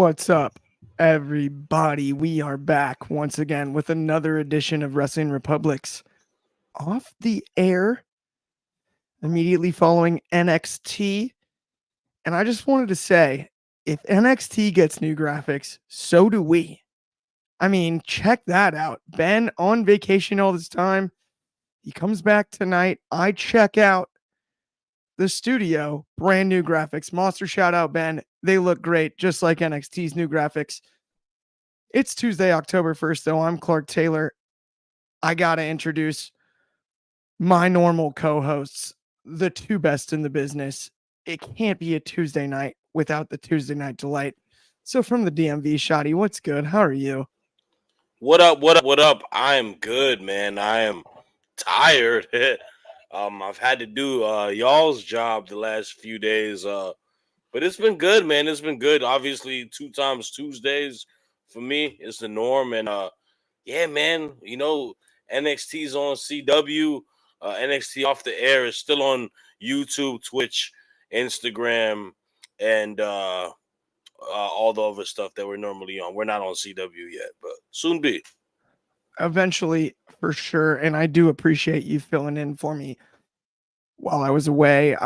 What's up, everybody? We are back once again with another edition of Wrestling Republics off the air immediately following NXT. And I just wanted to say if NXT gets new graphics, so do we. I mean, check that out. Ben on vacation all this time. He comes back tonight. I check out the studio, brand new graphics. Monster shout out, Ben. They look great, just like NXT's new graphics. It's Tuesday, October 1st, though. I'm Clark Taylor. I got to introduce my normal co-hosts, the two best in the business. It can't be a Tuesday night without the Tuesday Night Delight. So from the DMV, Shotty, what's good? How are you? What up? What up? What up? I am good, man. I am tired. I've had to do y'all's job the last few days, but it's been good, man. It's been good. Obviously, 2 times Tuesdays for me is the norm, and yeah, man. NXT's on CW. NXT off the air is still on YouTube, Twitch, Instagram, and all the other stuff that we're normally on. We're not on CW yet, but soon be. Eventually, for sure. And I do appreciate you filling in for me while I was away.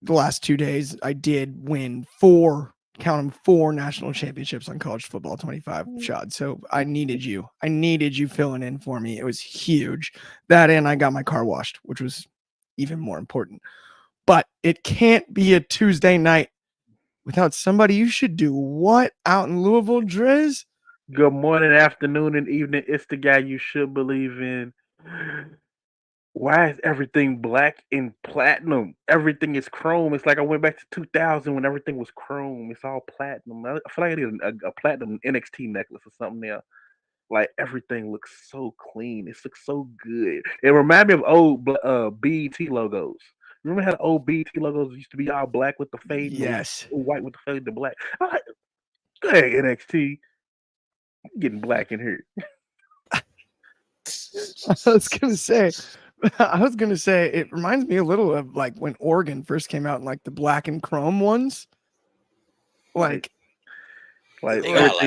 The last 2 days, I did win four national championships on college football 25 shot. So I needed you. I needed you filling in for me. It was huge. That and I got my car washed, which was even more important. But it can't be a Tuesday night without somebody you should do what out in Louisville, Driz? Good morning, afternoon, and evening. It's the guy you should believe in. Why is everything black and platinum? Everything is chrome. It's like I went back to 2000 when everything was chrome. It's all platinum. I feel like I need a platinum NXT necklace or something there. Like everything looks so clean. It looks so good. It reminds me of old BET logos. Remember how the old BET logos used to be all black with the fade? Yes. White with the fade to black. I'm like, hey, NXT. I'm getting black in here. I was gonna say it reminds me a little of like when Oregon first came out in like the black and chrome ones. Like They got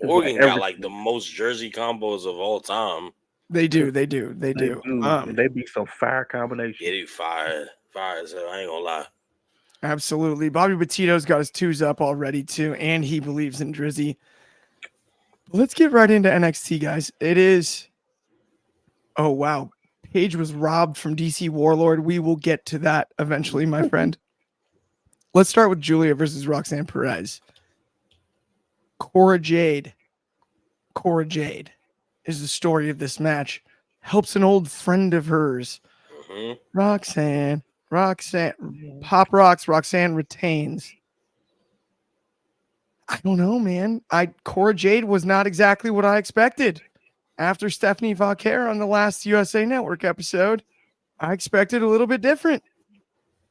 Oregon got like the most jersey combos of all time. They do. They be some fire combinations. Yeah, they fire as hell. I ain't gonna lie. Absolutely. Bobby Petito's got his twos up already too, and he believes in Drizzy. Let's get right into NXT, guys. It is. Oh wow, Paige was robbed from DC Warlord. We will get to that eventually, my friend. Let's start with Julia versus Roxanne Perez. Cora Jade is the story of this match. Helps an old friend of hers. Mm-hmm. Roxanne, Pop rocks, Roxanne retains. I don't know, man. Cora Jade was not exactly what I expected. After Stephanie Vaquer on the last USA Network episode, I expected a little bit different.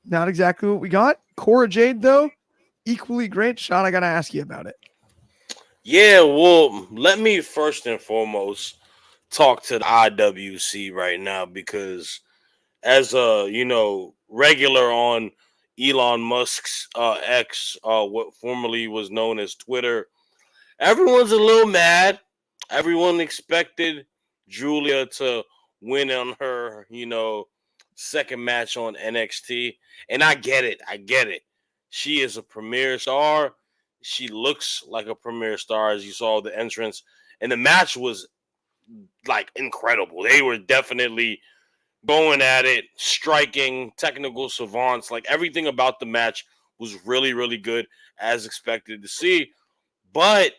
Not exactly what we got. Cora Jade, though, equally great. Sean, I got to ask you about it. Yeah, well, let me first and foremost talk to the IWC right now because as a, regular on Elon Musk's X, what formerly was known as Twitter, everyone's a little mad. Everyone expected Julia to win on her, second match on NXT. And I get it. She is a premier star. She looks like a premier star as you saw the entrance. And the match was like incredible. They were definitely going at it, striking, technical savants. Like everything about the match was really, really good as expected to see. But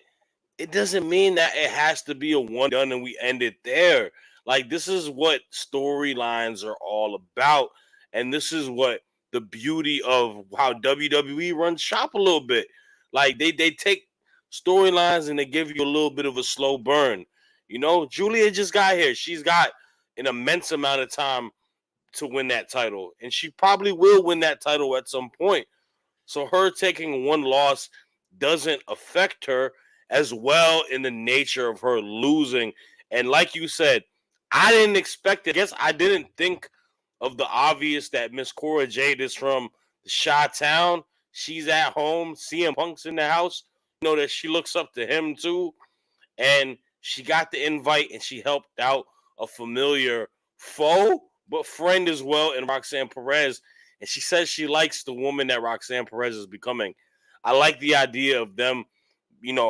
it doesn't mean that it has to be a one done and we end it there. Like this is what storylines are all about. And this is what the beauty of how WWE runs shop a little bit. Like they take storylines and they give you a little bit of a slow burn. Julia just got here. She's got an immense amount of time to win that title. And she probably will win that title at some point. So her taking one loss doesn't affect her as well in the nature of her losing. And like you said, I didn't expect it. I guess I didn't think of the obvious that Miss Cora Jade is from Chi-Town. she's at home. CM Punk's in the house. You know that she looks up to him too, and she got the invite and she helped out a familiar foe but friend as well in Roxanne Perez. And she says she likes the woman that Roxanne Perez is becoming. I like the idea of them,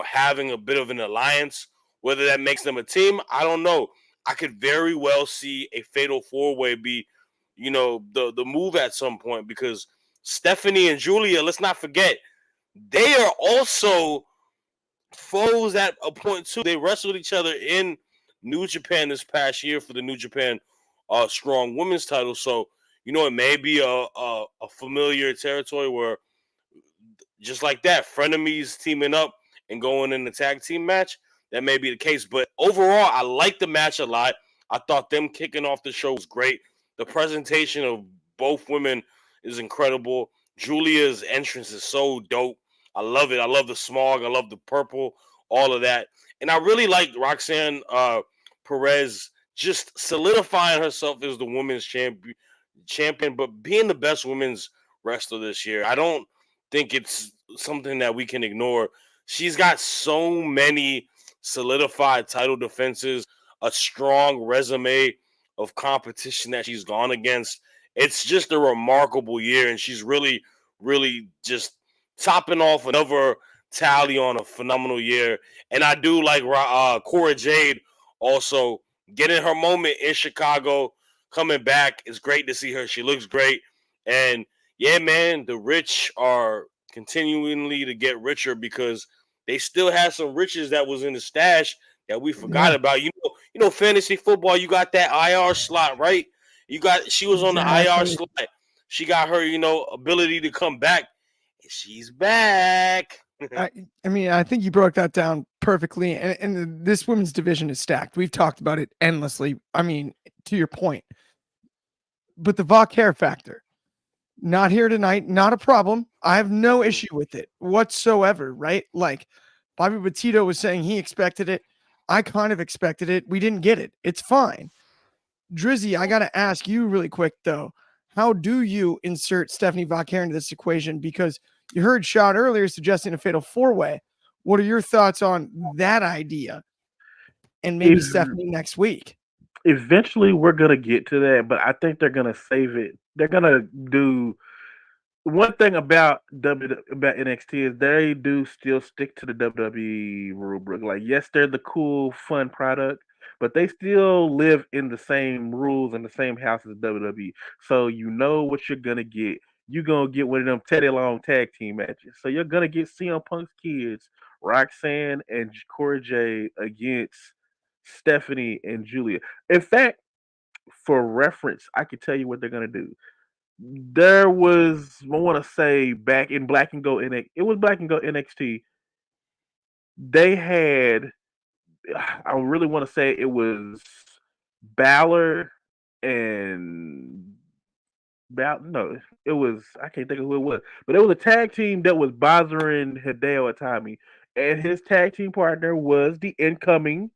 having a bit of an alliance. Whether that makes them a team, I don't know. I could very well see a fatal four-way be, the move at some point, because Stephanie and Julia, let's not forget, they are also foes at a point too. They wrestled each other in New Japan this past year for the New Japan Strong Women's title. So it may be a familiar territory where, just like that, frenemies teaming up and going in the tag team match. That may be the case, but overall, I like the match a lot. I thought them kicking off the show was great. The presentation of both women is incredible. Julia's entrance is so dope. I love it. I love the smog. I love the purple, all of that. And I really like Roxanne Perez just solidifying herself as the women's champion, but being the best women's wrestler this year. I don't think it's something that we can ignore. She's got so many solidified title defenses, a strong resume of competition that she's gone against. It's just a remarkable year, and she's really, really just topping off another tally on a phenomenal year. And I do like Cora Jade also getting her moment in Chicago, coming back. It's great to see her. She looks great. And yeah, man, the rich are continually to get richer because they still have some riches that was in the stash that we forgot Yeah, about. Fantasy football, you got that IR slot, right? She was on the IR exactly. slot. She got her, ability to come back. And she's back. I, I mean, I think you broke that down perfectly. And this women's division is stacked. We've talked about it endlessly. I mean, to your point, but the Vauquer factor, not here tonight, not a problem. I have no issue with it whatsoever, right? Like Bobby Petito was saying he expected it. I kind of expected it. We didn't get it. It's fine. Drizzy, I got to ask you really quick, though. How do you insert Stephanie Vauquer into this equation? Because you heard Shad earlier suggesting a fatal four-way. What are your thoughts on that idea? And maybe If Stephanie next week. eventually we're gonna get to that, but I think they're gonna save it. They're gonna do one thing about NXT is they do still stick to the WWE rubric. Like, yes, they're the cool, fun product, but they still live in the same rules and the same house as WWE. So you know what you're gonna get. You're gonna get one of them Teddy Long tag team matches. So you're gonna get CM Punk's kids, Roxanne and Cora J against Stephanie and Julia. In fact, for reference, I can tell you what they're gonna do. There was, I want to say, back in Black and Go NXT, it was Black and Go NXT. They had, I really want to say it was Balor and no, it was, I can't think of who it was, but it was a tag team that was bothering Hideo Itami, and his tag team partner was the incoming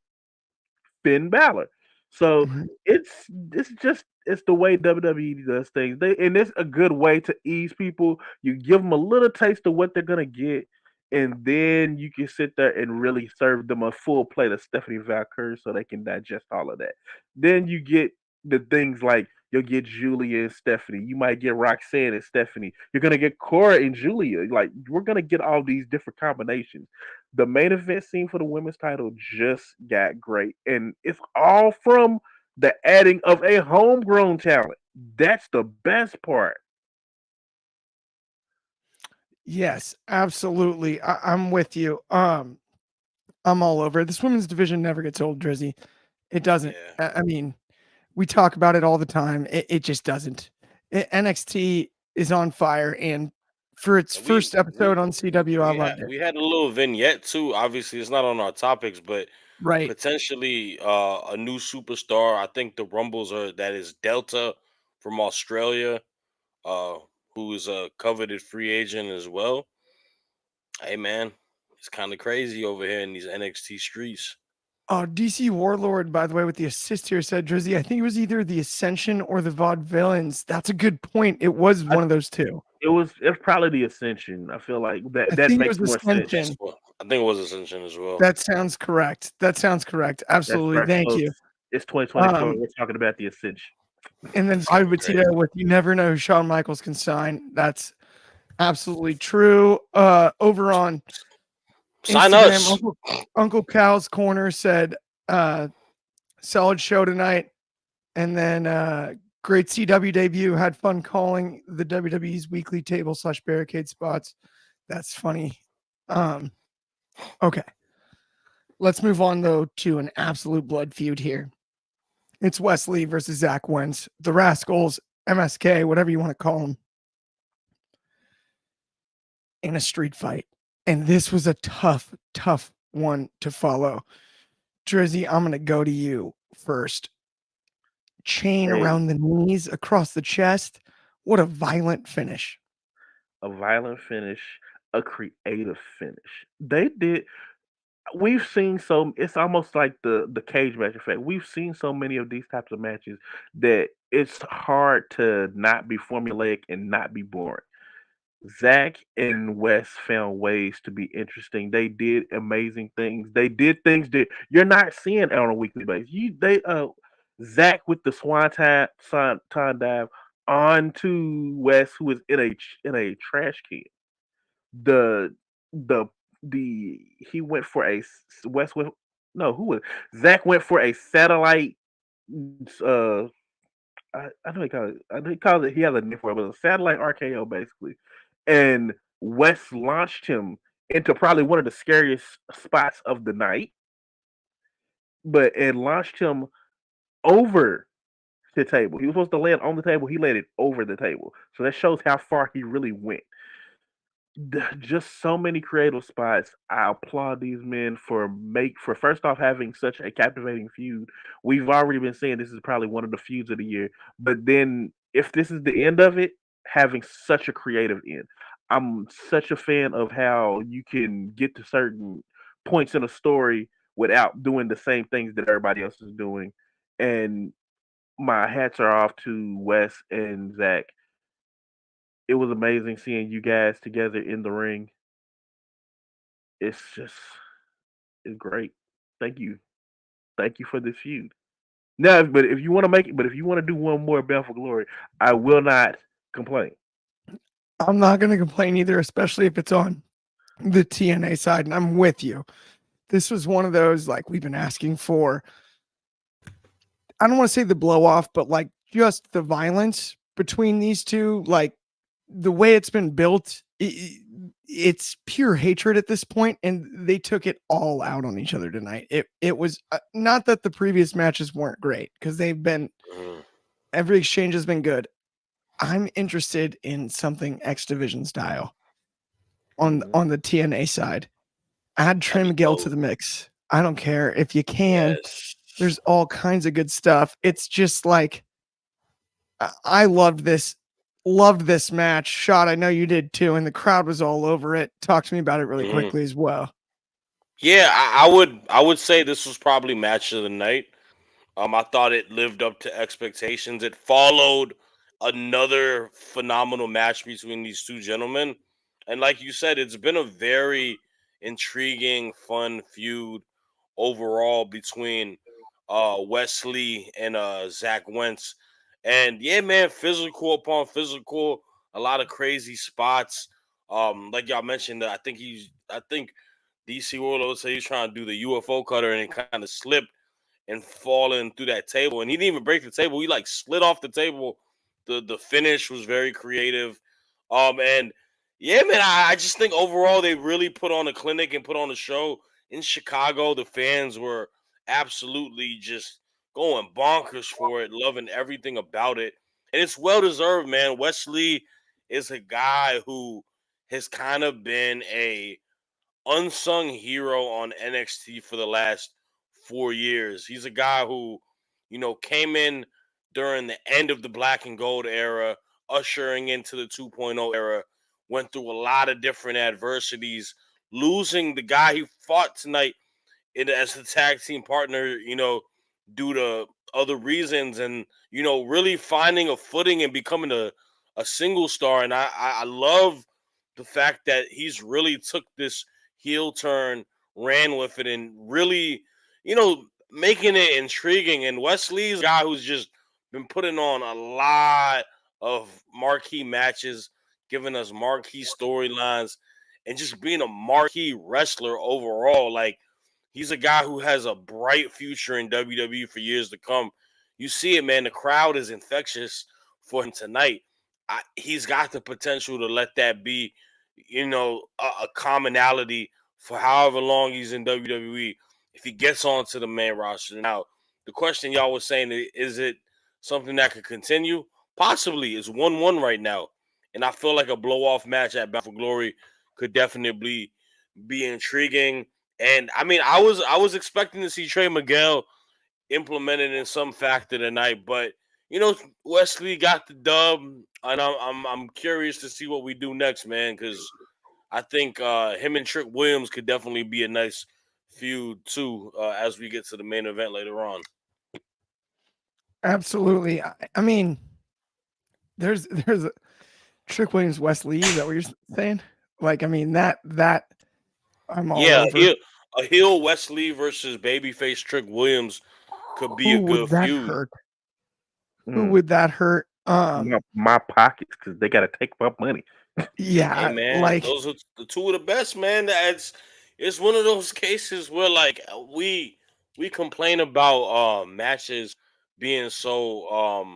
Finn Balor. So Mhm. it's the way WWE does things. And it's a good way to ease people. You give them a little taste of what they're gonna get, and then you can sit there and really serve them a full plate of Stephanie Valkyrie so they can digest all of that. Then you get the things like you'll get Julia and Stephanie. You might get Roxanne and Stephanie. You're gonna get Cora and Julia. Like, we're gonna get all these different combinations. The main event scene for the women's title just got great, and it's all from the adding of a homegrown talent. That's the best part. Yes, absolutely. I'm with you. I'm all over it. This women's division never gets old, Drizzy. It doesn't. Yeah. I mean, we talk about it all the time. It just doesn't. NXT is on fire, and for its And we first episode we on CW, I we had loved it. we had a little vignette too. Obviously, it's not on our topics, but Right. potentially a new superstar. I think the Rumbles are that is Delta from Australia, uh, who is a coveted free agent as well. Hey man, it's kind of crazy over here in these NXT streets. Oh, DC Warlord, by the way, with the assist here said, Drizzy, I think it was either the Ascension or the Vaudevillains. That's a good point. It was I, one of those two. it's probably the Ascension. I feel like I that think it makes was more sense. That's Ascension. what I think it was Ascension as well. That sounds correct. That sounds correct. That's Absolutely. right. Thank So you. it's 2024. Um, We're talking about the Ascension. and then Bobby Sounds great. Batista with you never know who Shawn Michaels can sign. That's absolutely true. Over on Sign Instagram, us. Uncle Cal's Corner said, solid show tonight. And then great CW debut. Had fun calling the WWE's weekly table / barricade spots. That's funny. Okay. Let's move on though to an absolute blood feud here. It's Wesley versus Zach Wentz, the Rascals, MSK, whatever you want to call them, in a street fight. And this was a tough, tough one to follow. Drizzy, I'm going to go to you first. Chain Hey, around the knees, across the chest. What a violent finish. a violent finish, a creative finish. They did. We've seen so. It's almost like the cage match effect. We've seen so many of these types of matches that it's hard to not be formulaic and not be boring. Zach and Wes found ways to be interesting. They did amazing things. They did things that you're not seeing on a weekly basis. Zach with the swan dive onto Wes, who is in a trash can. The the the he went for a Wes went no who was Zach went for a satellite. Uh, I know he called it. I know he called it. He has a name for it, but a satellite RKO basically. And Wes launched him into probably one of the scariest spots of the night, but it launched him over the table. He was supposed to land on the table. He landed over the table. So that shows how far he really went. Just so many creative spots. I applaud these men for first off having such a captivating feud. We've already been saying this is probably one of the feuds of the year, but then if this is the end of it, having such a creative end. I'm such a fan of how you can get to certain points in a story without doing the same things that everybody else is doing. And my hats are off to Wes and Zach. It was amazing seeing you guys together in the ring. It's just it's great. Thank you. Thank you for this feud. Now, but if you want to make it, but if you want to do one more Bound for Glory, I will not complain. I'm not going to complain either, especially if it's on the TNA side. And I'm with you. This was one of those like we've been asking for. I don't want to say the blow off, but like just the violence between these two, like the way it's been built, it's pure hatred at this point, and they took it all out on each other tonight. It was not that the previous matches weren't great because they've been Mhm. every exchange has been good. I'm interested in something X Division style on the TNA side. Add That'd Trim be Gill to dope. the mix. I don't care if you can. Yes. There's all kinds of good stuff. It's just like I loved this. Loved this match. Shot, I know you did too, and the crowd was all over it. Talk to me about it really Mhm. quickly as well. Yeah, I would say this was probably match of the night. I thought it lived up to expectations. It followed another phenomenal match between these two gentlemen. And like you said, it's been a very intriguing, fun feud overall between Wesley and Zach Wentz. And yeah, man, physical upon physical, a lot of crazy spots. Like y'all mentioned, I think DC Warlord said he's trying to do the UFO cutter and it kind of slipped and falling through that table. And he didn't even break the table. He like slid off the table. The finish was very creative. And yeah, man, I just think overall they really put on a clinic and put on a show in Chicago. The fans were absolutely just going bonkers for it, loving everything about it. And it's well deserved, man. Wesley is a guy who has kind of been a unsung hero on NXT for the last 4 years. He's a guy who, came in during the end of the black and gold era, ushering into the 2.0 era, went through a lot of different adversities, losing the guy he fought tonight as the tag team partner, due to other reasons, and really finding a footing and becoming a single star. And I love the fact that he's really took this heel turn, ran with it, and really, making it intriguing. And Wesley's a guy who's just been putting on a lot of marquee matches, giving us marquee storylines, and just being a marquee wrestler overall. Like, he's a guy who has a bright future in WWE for years to come. You see it, man. The crowd is infectious for him tonight. He's got the potential to let that be, a commonality for however long he's in WWE if he gets onto the main roster. Now, the question y'all was saying, is it something that could continue? Possibly. It's 1-1 right now. And I feel like a blow-off match at Bound for Glory could definitely be intriguing. And I mean, I was expecting to see Trey Miguel implemented in some factor tonight, but Wesley got the dub, and I'm curious to see what we do next, man, because I think him and Trick Williams could definitely be a nice feud too, as we get to the main event later on. Absolutely. I mean, there's a Trick Williams Wesley. Is that what you're saying? Like, I mean that I'm all over. A heel Wesley versus babyface Trick Williams could be a Who good would that feud. hurt? Who would that hurt? My pockets, because they gotta take my money. Yeah, Hey man, like those are the two of the best, man. It's one of those cases where like we complain about matches being so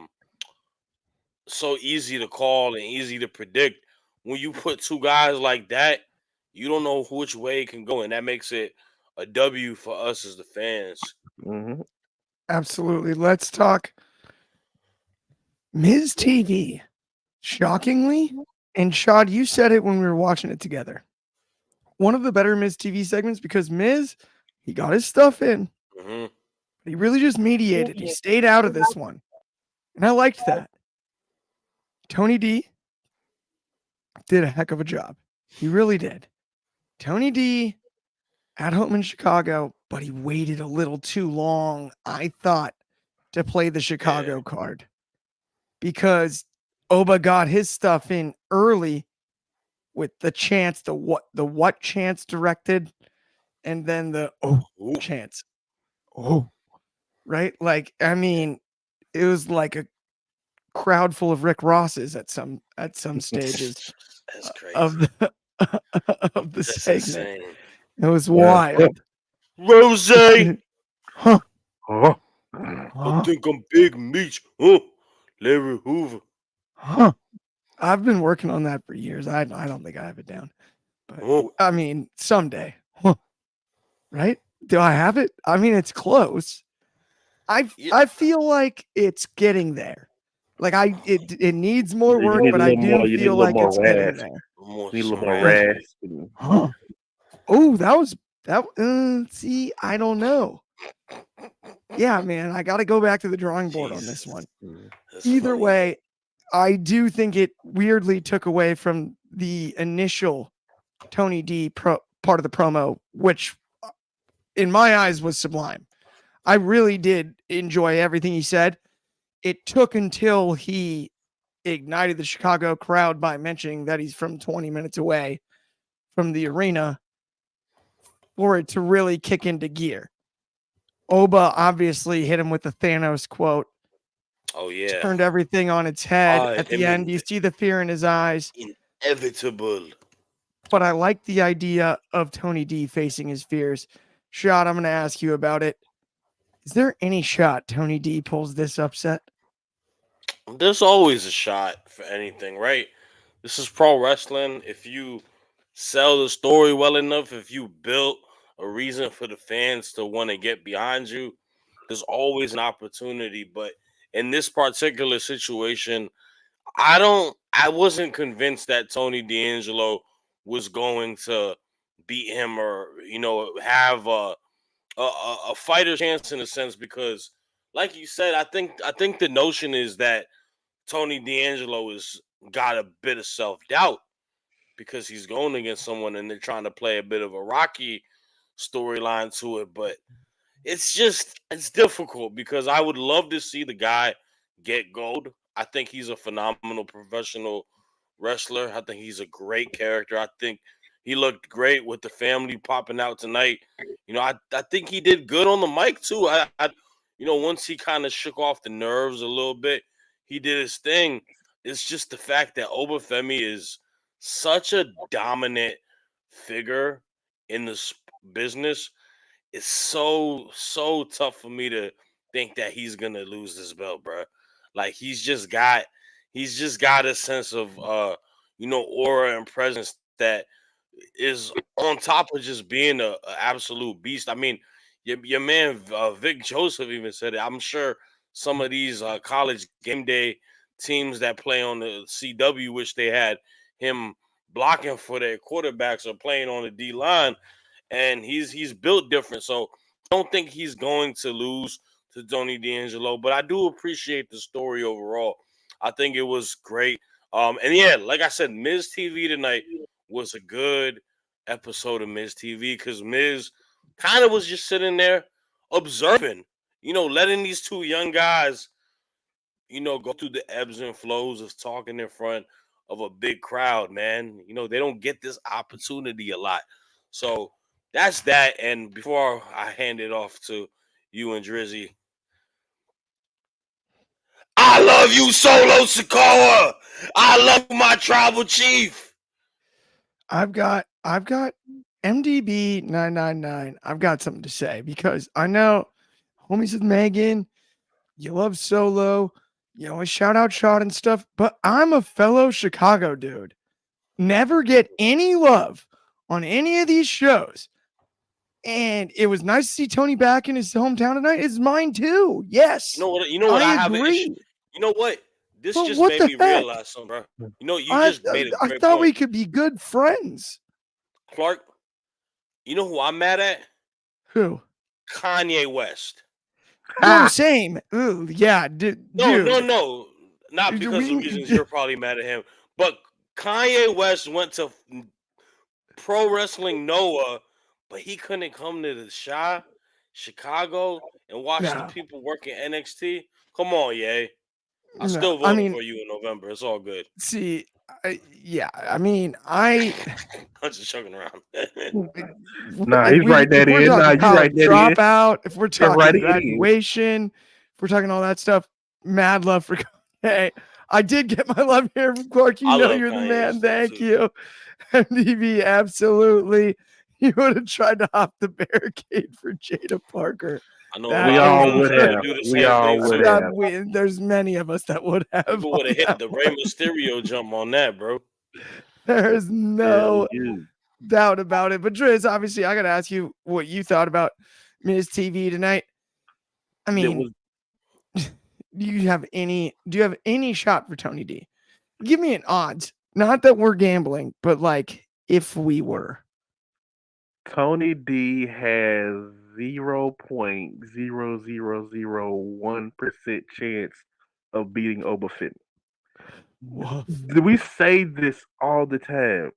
easy to call and easy to predict. When you put two guys like that, you don't know which way it can go, and that makes it a W for us as the fans. Mm-hmm. absolutely. Let's talk Ms. TV. Shockingly, and Shad, you said it when we were watching it together. One of the better Miz TV segments because Miz, he got his stuff in. Mm-hmm. He really just mediated. He stayed out of this one. And I liked that. Tony D did a heck of a job. He really did. Tony D at home in Chicago, but he waited a little too long, I thought, to play the Chicago card. Because Oba got his stuff in early with the chance, the what chance directed, and then the chance. Oh, right? Like, I mean, it was like a crowd full of Rick Rosses at some stages That's crazy. of the of the That's segment. insane. It was wild. Rose, Huh. Oh. I think I'm Big Meech. Larry Hoover. Huh. I've been working on that for years. I don't think I have it down. But I mean, someday. Huh. Right? Do I have it? I mean, it's close. I feel like it's getting there. Like it needs more work, but I do feel like it's getting there. Need a little more rasp. Huh. Oh, that. See, I don't know. Yeah, man, I got to go back to the drawing board on this one. Either way, I do think it weirdly took away from the initial Tony D part of the promo, which in my eyes was sublime. I really did enjoy everything he said. It took until he ignited the Chicago crowd by mentioning that he's from 20 minutes away from the arena for it to really kick into gear. Oba obviously hit him with the Thanos quote. Oh yeah. Turned everything on its head. At the end, you see the fear in his eyes. Inevitable. But I like the idea of Tony D facing his fears. Shot, I'm going to ask you about it. Is there any shot Tony D pulls this upset? There's always a shot for anything, right? This is pro wrestling. If you sell the story well enough, if you build a reason for the fans to want to get behind you, there's always an opportunity. But in this particular situation, I wasn't convinced that Tony D'Angelo was going to beat him or have a fighter chance in a sense, because like you said, I think the notion is that Tony D'Angelo has got a bit of self-doubt because he's going against someone and they're trying to play a bit of a Rocky storyline to it, but it's difficult because I would love to see the guy get gold. I think he's a phenomenal professional wrestler. I think he's a great character. I think he looked great with the family popping out tonight. I think he did good on the mic too. Once he kind of shook off the nerves a little bit, he did his thing. It's just the fact that Obafemi is such a dominant figure in this business. It's so tough for me to think that he's gonna lose this belt, bro. Like he's just got a sense of aura and presence that is on top of just being a absolute beast. I mean, your man Vic Joseph even said it. I'm sure some of these college game day teams that play on the CW wish they had him blocking for their quarterbacks or playing on the D line, and he's built different. So I don't think he's going to lose to Tony D'Angelo, but I do appreciate the story overall. I think it was great. And yeah, like I said, Miz TV tonight was a good episode of Miz TV because Miz kind of was just sitting there observing, letting these two young guys, go through the ebbs and flows of talking in front of a big crowd, man. They don't get this opportunity a lot. So that's that. And before I hand it off to you and Drizzy, I love you, Solo Sikoa. I love you, my tribal chief. I've got MDB 999. I've got something to say because I know homies with Megan, you love Solo, you always shout out Shot and stuff, but I'm a fellow Chicago dude. Never get any love on any of these shows. And it was nice to see Tony back in his hometown tonight. It's mine too. Yes. You know what I have an issue. agree. You know what? This But just what made the me heck? realize something, bro. You just made a I great thought point. we could be good friends. Clark, you know who I'm mad at? Who? Kanye West. No, same. Ooh, yeah, No, no, dude. no. Not because of We, reasons you're probably mad at him. But Kanye West went to Pro Wrestling Noah, but he couldn't come to the Chicago, and watch the no, people work in NXT. Come on, yay. I no. still I voted mean, for you in November. It's all good. see, yeah. I mean, I I'm just joking around. Nah, he's right if that we're in. Nah, talking you college right that in. dropout, if we're You're right talking it is. graduation, if we're talking all that stuff, mad love for Kanye. I did get my love here from Clark. You I know love you're the Kanye man. stuff Thank too. you. MDB, absolutely. You would have tried to hop the barricade for Jada Parker. I know a That We lot of all is women would tried to have. do the We same all thing would too. have. there's many of us that would have People on would have hit that the Rey one. Mysterio jump on that, bro. There's Hell no yeah. doubt about it. But Driz, obviously, I got to ask you what you thought about Miz TV tonight. I That mean, was do you have any shot for Tony D? Give me an odds. Not that we're gambling, but like if we were. Tony D has 0.0001% chance of beating Obafemi. Woof. We say this all the time.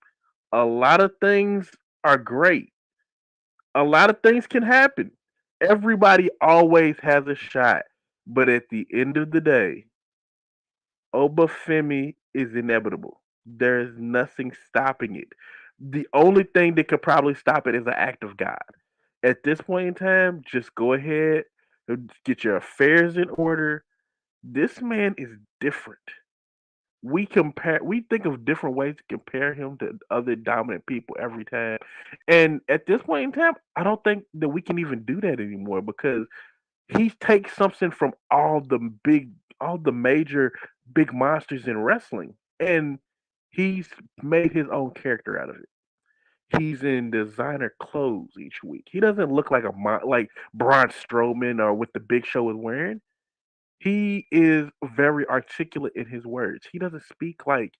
A lot of things are great. A lot of things can happen. Everybody always has a shot. But at the end of the day, Obafemi is inevitable. There is nothing stopping it. The only thing that could probably stop it is an act of God. At this point in time, just go ahead and get your affairs in order. This man is different. We think of different ways to compare him to other dominant people every time. And at this point in time, I don't think that we can even do that anymore because he takes something from all the major big monsters in wrestling, and he's made his own character out of it. He's in designer clothes each week. He doesn't look like like Braun Strowman or what the Big Show is wearing. He is very articulate in his words. He doesn't speak like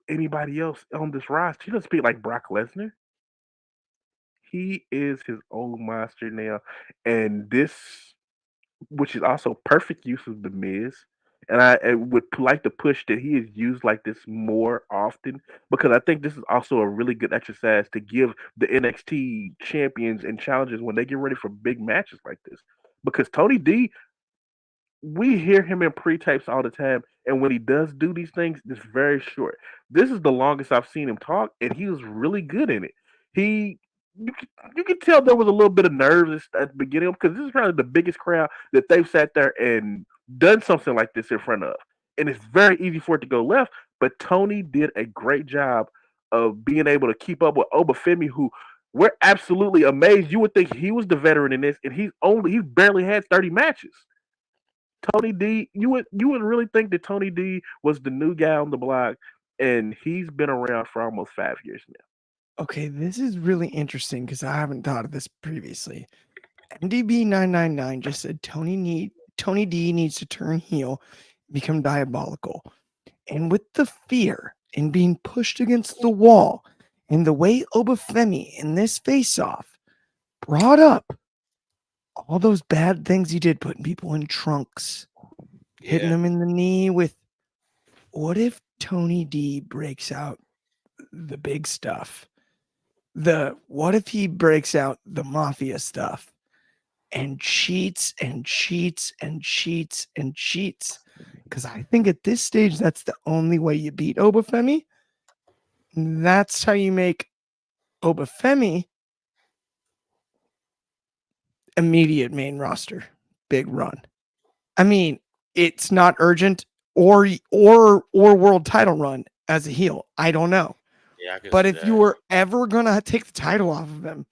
anybody else on this roster. He doesn't speak like Brock Lesnar. He is his own monster now, and this, which is also perfect use of the Miz. And I would like to push that he is used like this more often because I think this is also a really good exercise to give the NXT champions and challengers when they get ready for big matches like this. Because Tony D, we hear him in pre-tapes all the time, and when he does do these things, it's very short. This is the longest I've seen him talk, and he was really good in it. He, you can tell there was a little bit of nerves at the beginning because this is probably the biggest crowd that they've sat there and done something like this in front of, and it's very easy for it to go left. But Tony did a great job of being able to keep up with Obafemi, who we're absolutely amazed. You would think he was the veteran in this, and he barely had 30 matches. Tony D, you would really think that Tony D was the new guy on the block, and he's been around for almost 5 years now. Okay, this is really interesting because I haven't thought of this previously. MDB999 just said Tony D needs to turn heel, become diabolical. And with the fear and being pushed against the wall, and the way Obafemi in this face-off brought up all those bad things he did, putting people in trunks, hitting Yeah. them in the knee with, what if Tony D breaks out the big stuff? What if he breaks out the mafia stuff and cheats and cheats and cheats and cheats? Because I think at this stage, that's the only way you beat Obafemi. That's how you make Obafemi immediate main roster, big run. I mean, it's not urgent or world title run as a heel. I don't know. Yeah, I can But see if you that. were ever gonna take the title off of him,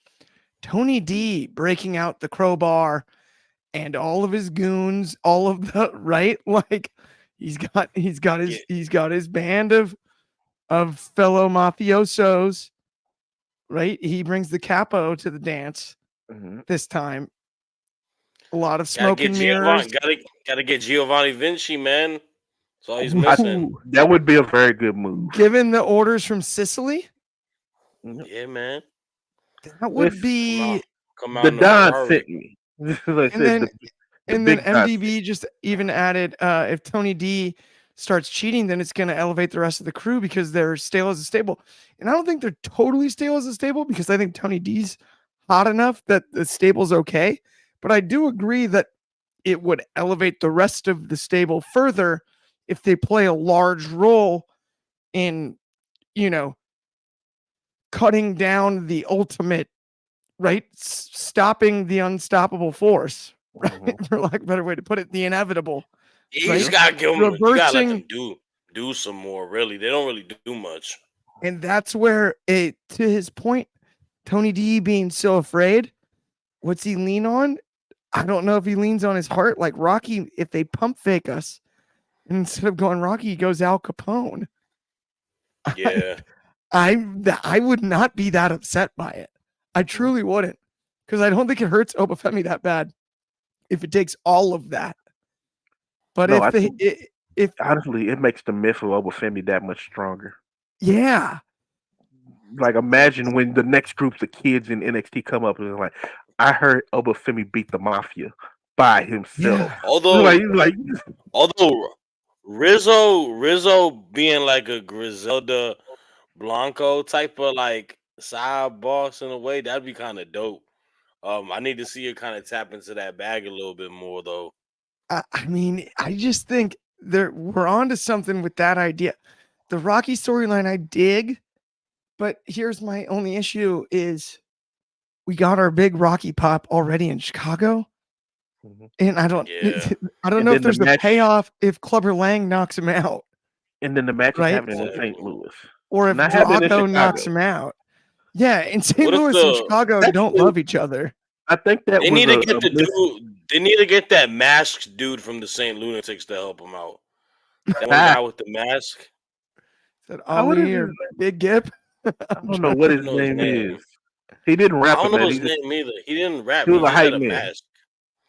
Tony D breaking out the crowbar and all of his goons, all of the right, like he's got Yeah. he's got his band of fellow mafiosos, right? He brings the capo to the dance Mhm. this time. A lot of Gotta smoke get and mirrors. gotta get Giovanni Vinci, man. That's all he's I, missing. Ooh, that would be a very good move. given the orders from Sicily, Mhm. Yeah, man. that would Listen, Come out be. come the out in a Don Ferrari. sent me. Like I And said, then the and then big Don sent MDB just even added, if Tony D starts cheating, then it's going to elevate the rest of the crew because they're stale as a stable. And I don't think they're totally stale as a stable because I think Tony D's hot enough that the stable's okay. But I do agree that it would elevate the rest of the stable further if they play a large role in, you know, cutting down the ultimate, right? Stopping the unstoppable force, right? me. For lack of a better way to put it, the inevitable, You right? just gotta give them. You gotta let them Reversing. do some more. Really, they don't really do much. And that's where it, to his point, Tony D being so afraid, what's he lean on? I don't know if he leans on his heart like Rocky. If they pump fake us, and instead of going Rocky, he goes Al Capone. I, Yeah, I would not be that upset by it. I truly wouldn't, because I don't think it hurts Obafemi that bad if it takes all of that. But No, if I they, think if honestly, it makes the myth of Obafemi that much stronger. yeah, Like, imagine when the next groups of kids in NXT come up and they're like, "I heard Obafemi beat the Mafia by himself." yeah, although Like, although Rizzo being like a Griselda Blanco type of like side boss in a way, that'd be kind of dope. I need to see her kind of tap into that bag a little bit more though. I mean, I just think we're on to something with that idea. The Rocky storyline I dig, but here's my only issue is we got our big Rocky pop already in Chicago. Mhm. And I don't Yeah, I don't and know if then the there's a match, payoff if Clubber Lang knocks him out, and then the match is right? happening in St. Louis, Or if not happening in Drago knocks Chicago. him out. Yeah, in St. what if Louis and Chicago don't Actually, love each other. I think that they was need to a get the miss. dude? They need to get that masked dude from the Saint Lunatics to help him out. That one guy with the mask. Said What is Ali his? or Big Gip. I I'm don't know trying what to I his don't know his name name. is. He didn't I rap don't in know that. his name either. He didn't rap. He was He a just had hype a man. mask.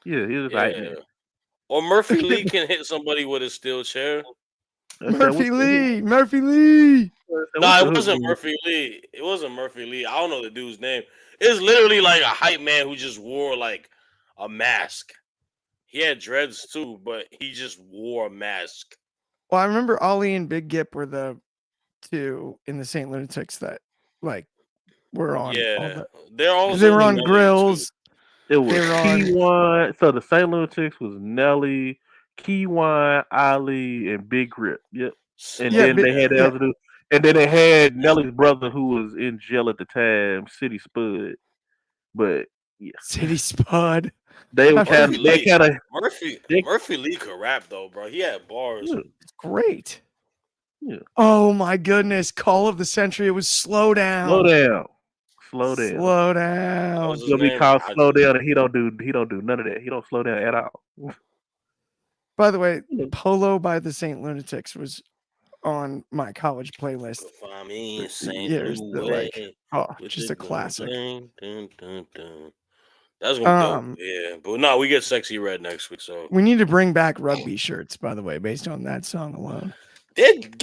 Yeah, he was a hype Yeah. man. Or Murphy Lee can hit somebody with a steel chair. I said, "What's Murphy the hook?" Lee, Murphy Lee. I said, "What's No, the it hook wasn't move?" Murphy Lee. It wasn't Murphy Lee. I don't know the dude's name. It's literally like a hype man who just wore like a mask. He had dreads too, but he just wore a mask. Well, I remember Ali and Big Gip were the two in the Saint Lunatics that like were on all Yeah, the they're because they also were in on Nelly too. grills. It was They were on Keywan. So the St. Lunatics was Nelly, Keywan, Ali, and Big Grip. Yep. And yeah, then Slim, but, they had the yeah. yeah, other dude. And then they had Nelly's brother who was in jail at the time, City Spud. But yeah, City Spud. they were I kind Murphy of they Lee, kind of Murphy, they Murphy Lee could rap though, bro. He had bars. yeah, It's great. yeah. Oh my goodness! Call of the century. It was slow Slow down. down. Slow down. Slow That was down. his He'll be name. called I slow just down and he don't do none of that. He don't slow down at all. By the way, Polo by the Saint Lunatics was on my college playlist could find me for in St. years. They're like, Louis oh, with just the a dun, classic. dun, dun, dun, dun. That's gonna be dope. Um, Yeah, but no, we get Sexy Red next week. So we need to bring back rugby shirts, by the way, based on that song alone. get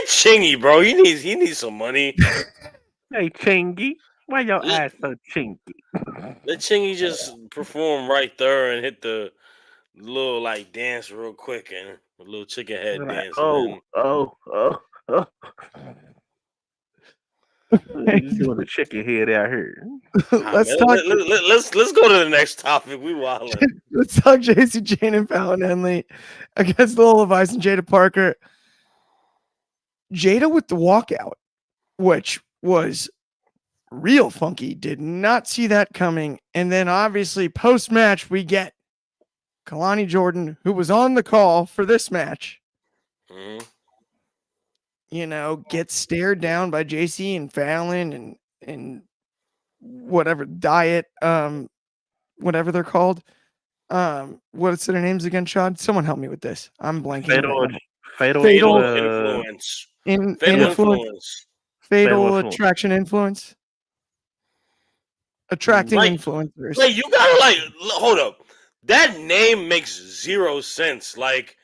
Chingy, bro. He needs some money. Hey Chingy, why your Let, eyes so chinky? let Chingy just perform right there and hit the little like dance real quick and a little chicken head Like, dance, and oh, then oh, oh, oh. He's doing the chicken head out here. ah, let's man, talk. let's go to the next topic. We wildin'. Let's talk JC Jane and Fallon Henley against Lola Vice and Jada Parker. Jada with the walkout, which was real funky. Did not see that coming. And then obviously post match, we get Kalani Jordan, who was on the call for this match, Mhm. gets stared down by JC and Fallon and whatever diet, whatever they're called. What's their names again, Shad? Someone help me with this. I'm blanking right Fatal, now. fatal, Fatal Fatal influence. Fatal yeah, influence, influence. fatal fatal influence. attraction influence, attracting Like, influencers. like you gotta hold up. That name makes zero sense. Like,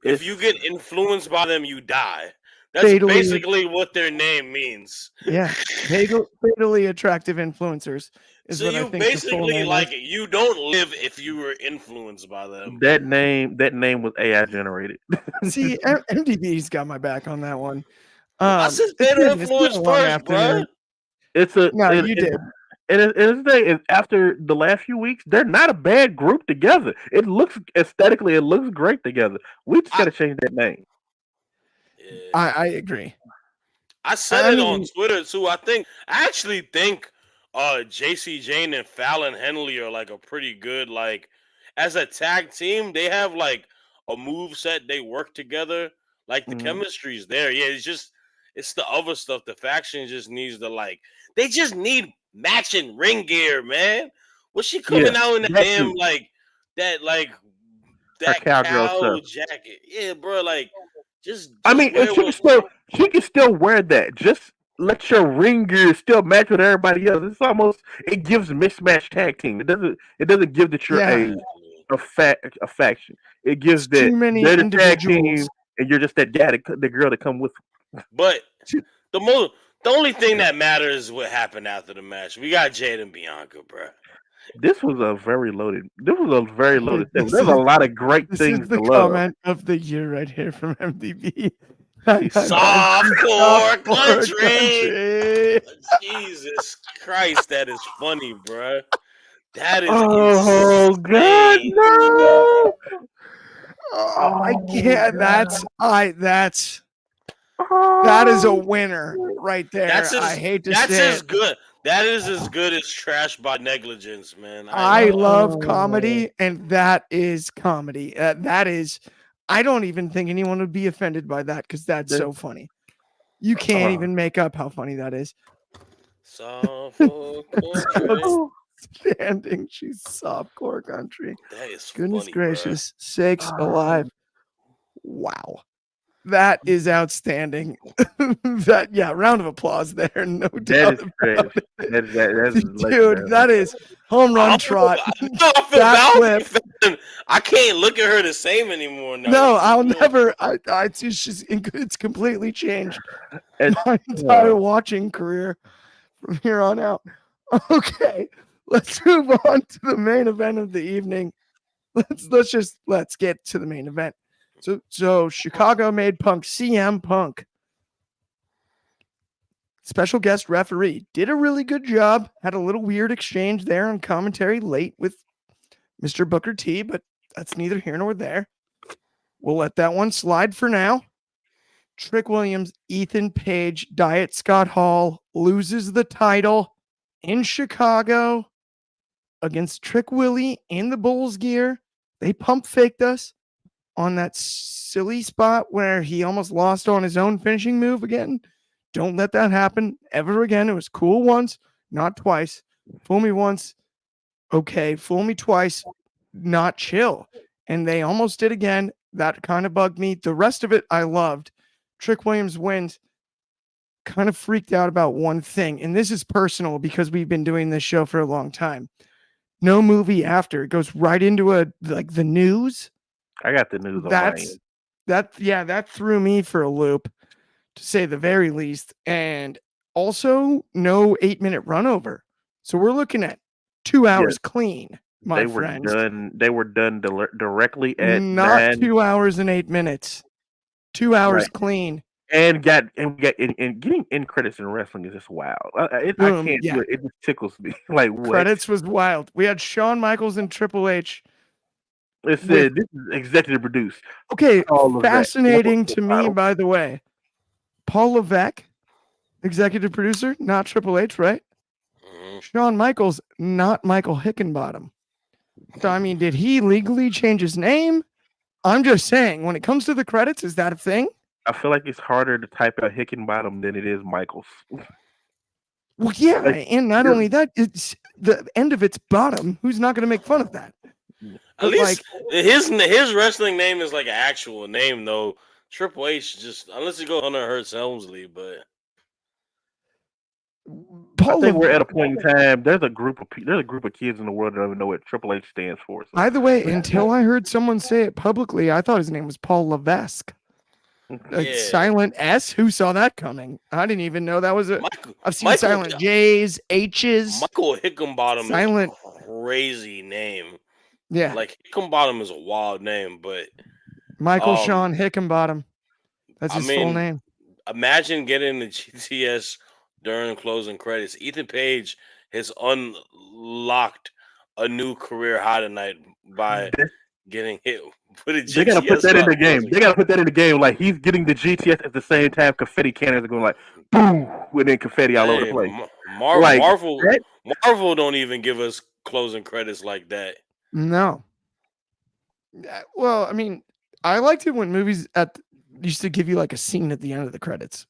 if It's you get influenced by them, you die. That's Fatally, basically what their name means. yeah, fatally attractive influencers is So what I you think the full basically name is. you don't live if you were influenced by them. that name. That name was AI generated. See, MDB's got my back on that one. I said It's fatal been a influence long first, bruh. afternoon. It's a No, you did. and it's the thing is after the last few weeks, they're not a bad group together. It looks aesthetically, it looks great together. We just I got to change that name. yeah. I agree. I said I it on mean, Twitter too. I actually think JC Jane and Fallon Henley are like a pretty good like as a tag team, they have like a move set, they work together. Like the Mhm. chemistry's there. Yeah, it's the other stuff. The faction just needs to like they just need matching ring gear, man. Was she Yeah, coming out in that that damn too. that like Her that cowgirl cow stuff. jacket? Yeah, bro, like I just mean, and wear what she can still wear that. Just let your ring gear still match with everybody else. It's almost it gives mismatched tag team. It doesn't give that you're yeah, exactly. a faction. It it's gives that too many they're the tag individuals. team and you're just that guy, the girl to come with. But the most, the only thing that matters is what happened after the match. We got Jade and Bianca, bro. This was a very loaded. This was a very Hey, loaded thing. There's a lot of great this is things the to love. comment of the year right here from MDB. Softcore Softcore country. country. Jesus Christ, that is funny, bro. That is Oh God, insane, bro. no! Oh, I Oh can't. God! That is a Oh, winner right there. That's I as hate to that's say as it. good. That is as good as trash by negligence, man. I ain't I gonna lie. love oh, comedy, and that is comedy. That is. I don't even think anyone would be offended by that because that's that, so funny. You can't oh, even make up how funny that is. Softcore country. Outstanding. She's softcore country. That is Goodness funny, bro. gracious, sakes alive. oh, Wow. That is outstanding. Round of applause there, no that doubt is trash. about it. That's Dude, legendary right that is home run trot. I feel That bad. clip. I can't look at her the same anymore now. No, She's I'll doing never. It's completely changed there. my entire watching career from here on out. Okay, let's move on to the main event of the evening. let's get to the main event. So Chicago made Punk CM Punk. Special guest referee did a really good job. Had a little weird exchange there on commentary late with Mr. Booker T, but that's neither here nor there. We'll let that one slide for now. Trick Williams, Ethan Page, Diet Scott Hall loses the title in Chicago against Trick Willie in the Bulls gear. They pump faked us on that silly spot where he almost lost on his own finishing move again. Don't let that happen ever again. It was cool once, not twice. Fool me once, okay. Fool me twice, not chill. And they almost did again. That kind of bugged me. The rest of it I loved. Trick Williams wins. Kind of freaked out about one thing. And this is personal because we've been doing this show for a long time. No movie after. It goes right into the news. I got the news on my end. That threw me for a loop, to say the very least. And also no 8-minute run over. So we're looking at 2 hours clean, my friends. They were done directly at not 2 hours and 8 minutes. 2 hours clean. And getting end credits in wrestling is just wild. I can't do it. It just tickles me. Like, what? Credits was wild. We had Shawn Michaels and Triple H. It said this is executive produced. Okay, fascinating to me, by the way. Paul Levesque, executive producer, not Triple H, right? Shawn Michaels, not Michael Hickenbottom. So, I mean, did he legally change his name? I'm just saying, when it comes to the credits, is that a thing? I feel like it's harder to type out Hickenbottom than it is Michaels. Well, yeah, and not only that, it's the end of its bottom. Who's not going to make fun of that? At least his wrestling name is like an actual name, though. Triple H just, unless you go Hunter Hearst Helmsley, but I think we're at a point in time. There's a group of kids in the world that don't even know what Triple H stands for. So. By the way, until I heard someone say it publicly, I thought his name was Paul Levesque. Silent S. Who saw that coming? I didn't even know that was a. I've seen silent J's, H's. Michael Hickenbottom is a crazy name. Yeah, like Hickenbottom is a wild name, but Michael Sean Hickenbottom. That's his full name. Imagine getting the GTS during closing credits. Ethan Page has unlocked a new career high tonight by getting hit. They gotta put that in the game. They gotta put that in the game. Like, he's getting the GTS at the same time. Confetti cannons are going like boom, with then confetti all over the place. Marvel don't even give us closing credits like that. No. Well, I mean, I liked it when movies used to give you like a scene at the end of the credits,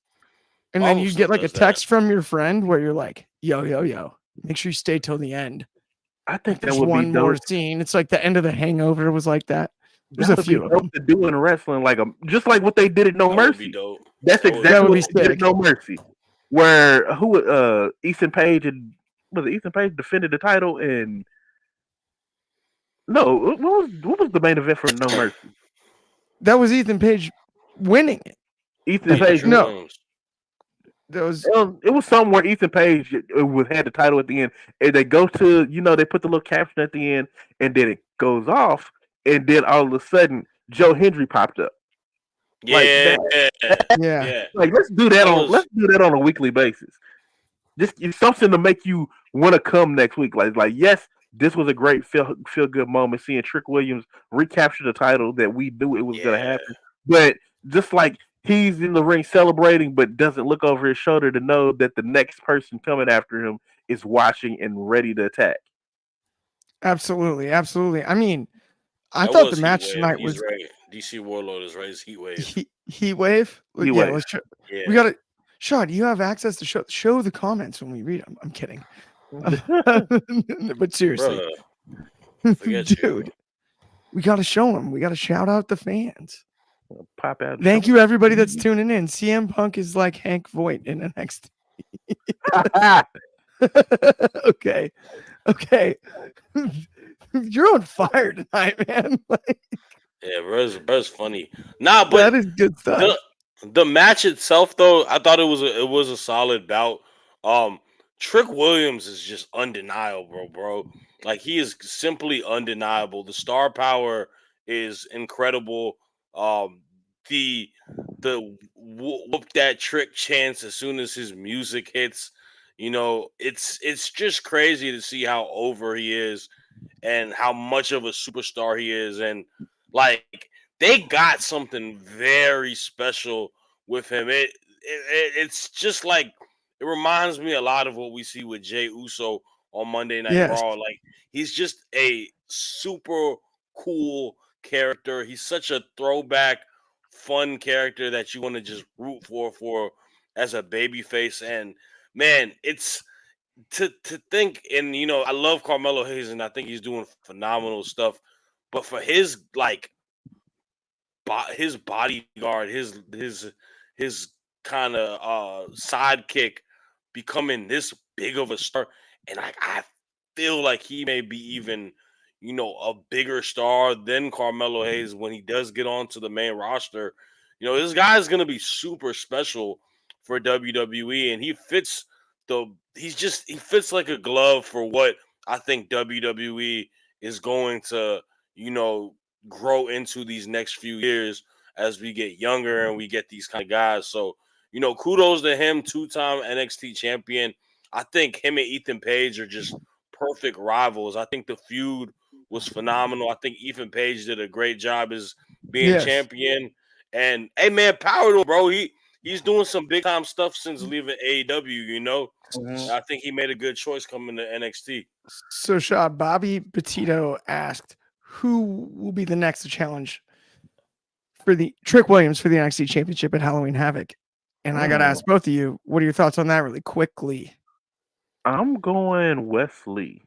and then you get like a text from your friend where you're like, "Yo, make sure you stay till the end." I think there's one more scene. It's like the end of The Hangover was like that. There's a few of them to do in wrestling, like just like what they did at No Mercy. That's exactly what they did at No Mercy, where Ethan Page defended the title, and what was the main event for No Mercy? That was Ethan Page winning it. Ethan Page, no. It was somewhere Ethan Page had the title at the end, and they go to they put the little caption at the end, and then it goes off. And then all of a sudden, Joe Hendry popped up. Yeah. Like, let's do that on a weekly basis. Just something to make you want to come next week. Like yes, this was a great feel good moment seeing Trick Williams recapture the title that we knew it was going to happen. But just like he's in the ring celebrating, but doesn't look over his shoulder to know that the next person coming after him is watching and ready to attack. Absolutely. I mean, I thought the match tonight was right. DC Warlord is right. It's Heat Wave. Heat Wave. We got it. Sean, you have access to show the comments when we read them. I'm kidding, but seriously, dude, we got to show them. We got to shout out the fans. Pop out. Thank you, everybody that's tuning in. CM Punk is like Hank Voight in NXT. Okay. You're on fire tonight, man. Yeah, bro's funny. Nah, but that is good stuff. The match itself, though, I thought it was a solid bout. Trick Williams is just undeniable, bro. Like he is simply undeniable. The star power is incredible. Um, the whoop that trick chance as soon as his music hits, it's just crazy to see how over he is and how much of a superstar he is. And like they got something very special with him. It's just like it reminds me a lot of what we see with Jay Uso on Monday Night Yes. Raw. Like he's just a super cool character. He's such a throwback, fun character that you want to just root for as a baby face. And man, it's to think, and I love Carmelo Hayes and I think he's doing phenomenal stuff. But for his like his bodyguard, his kind of sidekick becoming this big of a star, and I feel like he may be even a bigger star than Carmelo Hayes when he does get onto the main roster. This guy is gonna be super special for WWE, and he fits like a glove for what I think WWE is going to you know grow into these next few years as we get younger and we get these kind of guys. So, kudos to him, two-time NXT champion. I think him and Ethan Page are just perfect rivals. I think the feud was phenomenal. I think Ethan Page did a great job as being Yes. champion. And hey man, power to him, bro. He's doing some big time stuff since leaving AEW. Mhm. I think he made a good choice coming to NXT. So, Shaw, Bobby Petito asked, who will be the next to challenge for the Trick Williams for the NXT Championship at Halloween Havoc? And I got to Mm. ask both of you, what are your thoughts on that really quickly? I'm going Wesley.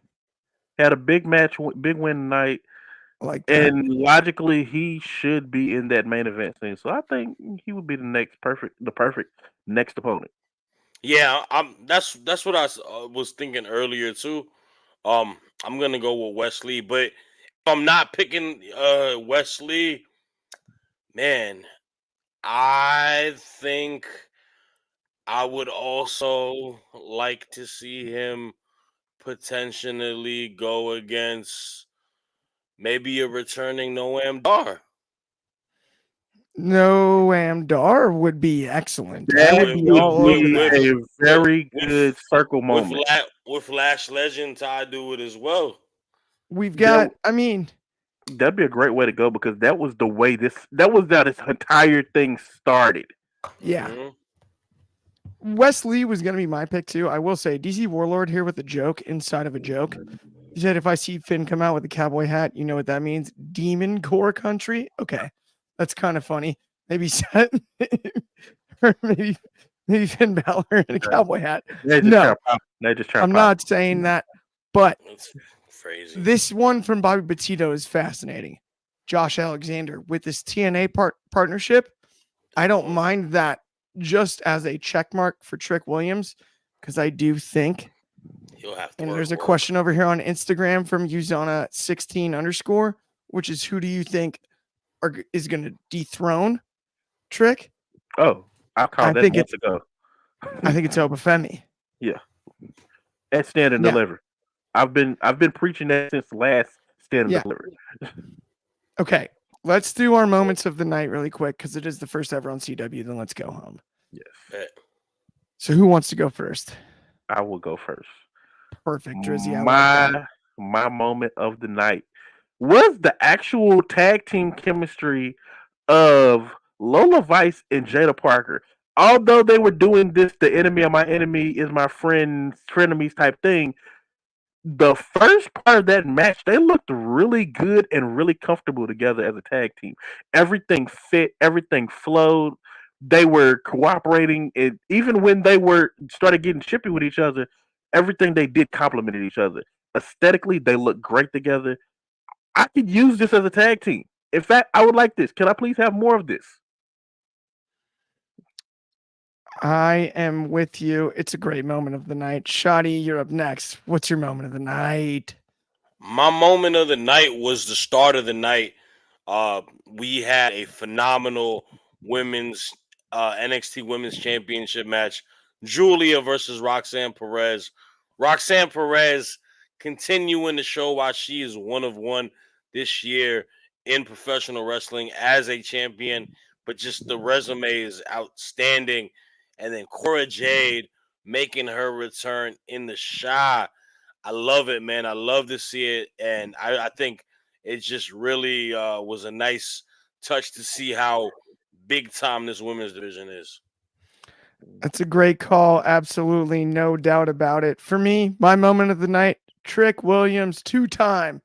Had a big match, big win tonight, I like that. and logically he should be in that main event scene. So I think he would be the perfect next opponent. Yeah, that's what I was thinking earlier too. I'm gonna go with Wesley, but if I'm not picking Wesley, man, I think I would also like to see him potentially go against maybe a returning Noam Dar. Noam Dar would be excellent. I That would with be with all with over be that. with a with very good with circle moment. with Lash Legend tied to it as well. We've That got, I mean, that'd be a great way to go because that was the way that was how this entire thing started. yeah. Hmm. Wesley was going to be my pick too. I will say, DC Warlord here with a joke inside of a joke. He said, if I see Finn come out with a cowboy hat, you know what that means? Demon Core Country. Okay. That's kind of funny. Maybe set, or maybe Finn Balor in a cowboy hat. No, They just trying to I'm pop. not saying that. But It's crazy. this one from Bobby Petito is fascinating. Josh Alexander with this TNA partnership. I don't mind that just as a check mark for Trick Williams because I do think, He'll have to and work. there's a question over here on Instagram from Uzana16_, which is who do you think is going to dethrone Trick? Oh, I I called that think months it's ago. I think it's Obafemi. Yeah, at Stand and Yeah. Deliver. I've been preaching that since last Stand and Yeah. Deliver. Okay, let's do our moments of the night really quick because it is the first ever on CW. Then let's go home. Yes, Bet. So who wants to go first? I will go first. Perfect, Drizzy. I love that. My moment of the night was the actual tag team chemistry of Lola Vice and Jada Parker. Although they were doing this, the enemy of my enemy is my friend's frenemies type thing. The first part of that match, they looked really good and really comfortable together as a tag team. Everything fit, everything flowed. They were cooperating, and even when they were started getting chippy with each other, everything they did complemented each other. Aesthetically, they look great together. I could use this as a tag team. In fact, I would like this. Can I please have more of this? I am with you. It's a great moment of the night. Shoddy, you're up next. What's your moment of the night? My moment of the night was the start of the night. We had a phenomenal women's NXT Women's Championship match. Julia versus Roxanne Perez. Roxanne Perez continuing to show why she is one of one this year in professional wrestling as a champion. But just the resume is outstanding. And then Cora Jade making her return in the Shy. I love it, man. I love to see it. And I think it just really was a nice touch to see how big time this women's division is. That's a great call. Absolutely. No doubt about it. For me, my moment of the night, Trick Williams, two-time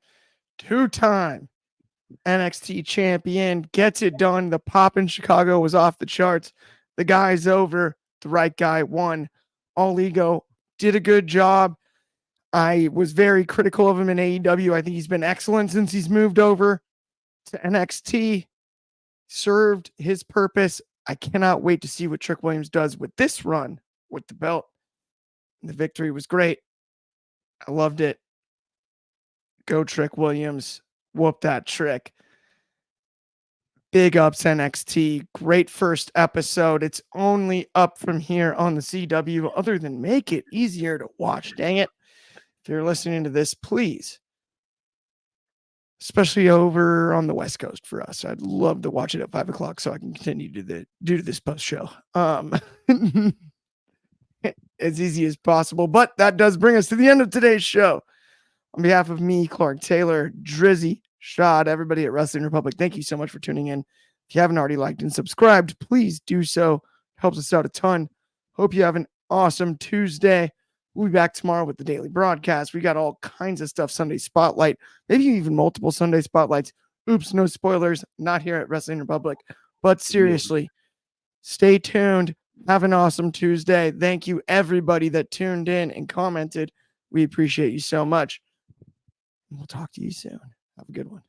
NXT champion, gets it done. The pop in Chicago was off the charts. The guy's over. The right guy won. All Ego did a good job. I was very critical of him in AEW. I think he's been excellent since he's moved over to NXT. Served his purpose. I cannot wait to see what Trick Williams does with this run with the belt. The victory was great. I loved it. Go Trick Williams. Whoop that Trick. Big ups NXT. Great first episode. It's only up from here on the CW, other than make it easier to watch. Dang it. If you're listening to this, please, especially over on the West Coast for us, I'd love to watch it at 5 o'clock so I can continue to do this post show as easy as possible. But that does bring us to the end of today's show. On behalf of me, Clark Taylor, Dryzzy, Shad, everybody at Wrestling Republic, thank you so much for tuning in. If you haven't already liked and subscribed, please do so. It helps us out a ton. Hope you have an awesome Tuesday. We'll be back tomorrow with the daily broadcast. We got all kinds of stuff. Sunday Spotlight, maybe even multiple Sunday Spotlights. Oops, no spoilers. Not here at Wrestling Republic. But seriously, stay tuned. Have an awesome Tuesday. Thank you, everybody that tuned in and commented. We appreciate you so much. We'll talk to you soon. Have a good one.